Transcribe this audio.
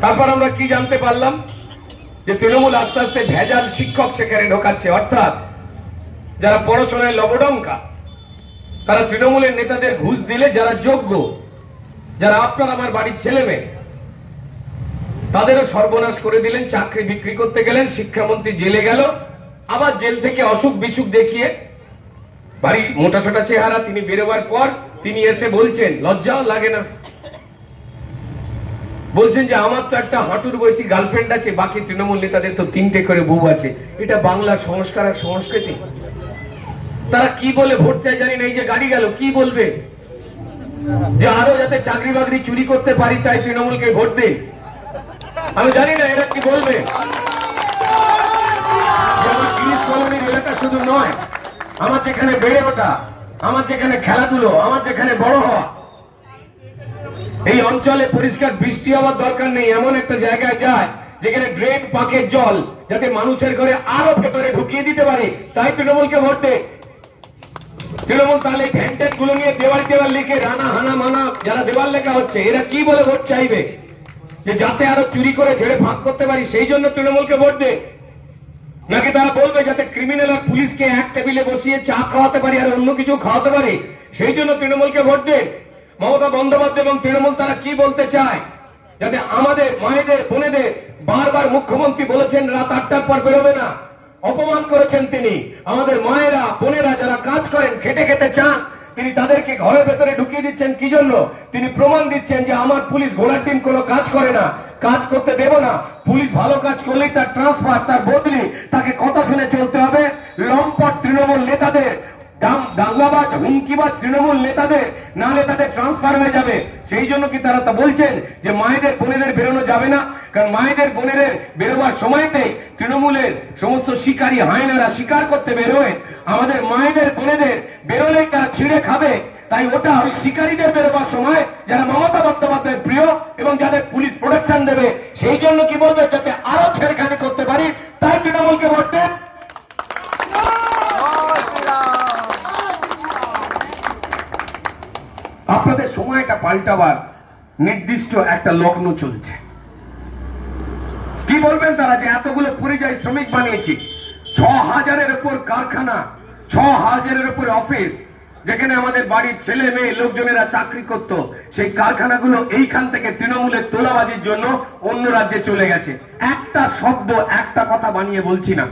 তারপর আমরা কি জানতে পারলাম যে তৃণমূল আস্তে আস্তে ভেজাল শিক্ষক সেখানে ঢোকাচ্ছে, অর্থাৎ যারা পড়াশোনায় লবডঙ্কা তারা তৃণমূলের নেতাদের ঘুষ দিলে যারা যোগ্য, যারা আপনার আমার বাড়ির ছেলে মেয়ে, তাদেরও সর্বনাশ করে দিলেন। চাকরি বিক্রি করতে গেলেন, শিক্ষামন্ত্রী জেলে গেল, আবার জেল থেকে অসুখ বিসুখ দেখিয়ে বাড়ি মোটা ছোটা চেহারা, তিনি বেরোবার পর তিনি এসে বলছেন, লজ্জাও লাগে না, বলছেন যে আমার তো একটা হাঁটুর বয়সী গার্লফ্রেন্ড আছে, বাকি তৃণমূল নেতাদের তো 3টে করে বউ আছে। এটা বাংলার সংস্কার আর সংস্কৃতি? তারা কি বলে ভোট চাই জানি না, এই যে গাড়ি গেল কি বলবে যে আরো যাতে চাকরি বাকরি চুরি করতে পারি তাই তৃণমূলকে ভোট দিন। আমি জানি না এরা কি বলবে। আমার ব্রিটিশ কলোনির এলাকা শুধু নয়, আমার যেখানে বেড়ে ওঠা, আমার যেখানে খেলাধুলো, আমার যেখানে বড় হওয়া, এই অঞ্চলে পরিষ্কার বৃষ্টি হওয়ার দরকার নেই, এমন একটা জায়গায় যায় যেখানে ড্রেন পাকের জল যাতে মানুষের ঘরে আরো ভেতরে ঢুকিয়ে দিতে পারে, তাই তৃণমূলকে ভোট দে। তৃণমূল তাহলে ভ্যান্টেন গুলো নিয়ে দেওয়াল দেওয়াল লিখে রানা হানা মানা যারা দেওয়াল লেখা হচ্ছে, এরা কি বলে ভোট চাইবে? যে যাতে আরো চুরি করে ঝেড়ে ভাগ করতে পারি সেই জন্য তৃণমূলকে ভোট দে, নাকি তারা বলবে যাতে ক্রিমিনাল আর পুলিশকে এক টেবিলে বসিয়ে চা খাওয়াতে পারি আর অন্য কিছু খাওয়াতে পারি সেই জন্য তৃণমূলকে ভোট দে? মমতা বন্দ্যোপাধ্যায় এবং তৃণমূল তারা কি বলতে চায়? যাতে আমাদের মায়েদের বোনেদের, বারবার মুখ্যমন্ত্রী বলেছেন রাত 8টার পর বেরোবে না, অপমান করেছেন তিনি। আমাদের মায়েরা বোনেরা যারা কাজ করেন, খেটে খেতে চান, তিনি তাদেরকে ঘরের ভেতরে ঢুকিয়ে দিচ্ছেন কি জন্য? তিনি প্রমাণ দিচ্ছেন যে আমার পুলিশ ঘোড়ার ডিম কোনো কাজ করে না, কাজ করতে দেব না। পুলিশ ভালো কাজ করলেই তার ট্রান্সফার, তার বদলি, তাকে কথা শুনে চলতে হবে। লম্পট তৃণমূল নেতাদের, দাঙ্গাবাজ হুমকিবাজ তৃণমূল নেতাদের, নাহলে তাদের ট্রান্সফার হয়ে যাবে। সেই জন্য কি তারা তা বলছেন যে মায়েদের বোনেদের বেরোনো যাবে না? কারণ মায়েদের বোনেদের বেরোবার সময়তে তৃণমূলের সমস্ত শিকারী হায়নারা শিকার করতে বেরোয়, আমাদের মায়েদের বোনেদের বেরোলে তারা ছিঁড়ে খাবে। তাই ওটা ওই শিকারীদের বেরোবার সময় যারা মমতা বন্দ্যোপাধ্যায়ের প্রিয় এবং যাদের পুলিশ প্রোটেকশন দেবে, সেই জন্য কি বলবে যাতে আরো ছেড়খানি করতে পারি, তাই তৃণমূলকে ভোট দেন। আপনাদের সময়টা পাল্টাবার নির্দিষ্ট একটা লগ্ন চলছে। কি বলবেন তারা যে এতগুলো পরিযায়ী শ্রমিক বানিয়েছি, 6000-এর উপর কারখানা, 6000-এর উপর অফিস, যেখানে আমাদের বাড়ির ছেলে মেয়ে লোকজনেরা চাকরি করত, সেই কারখানাগুলো এইখান থেকে তৃণমূলের তোলাবাজির জন্য অন্য রাজ্যে চলে গেছে। একটা শব্দ, একটা কথা বানিয়ে বলছি না।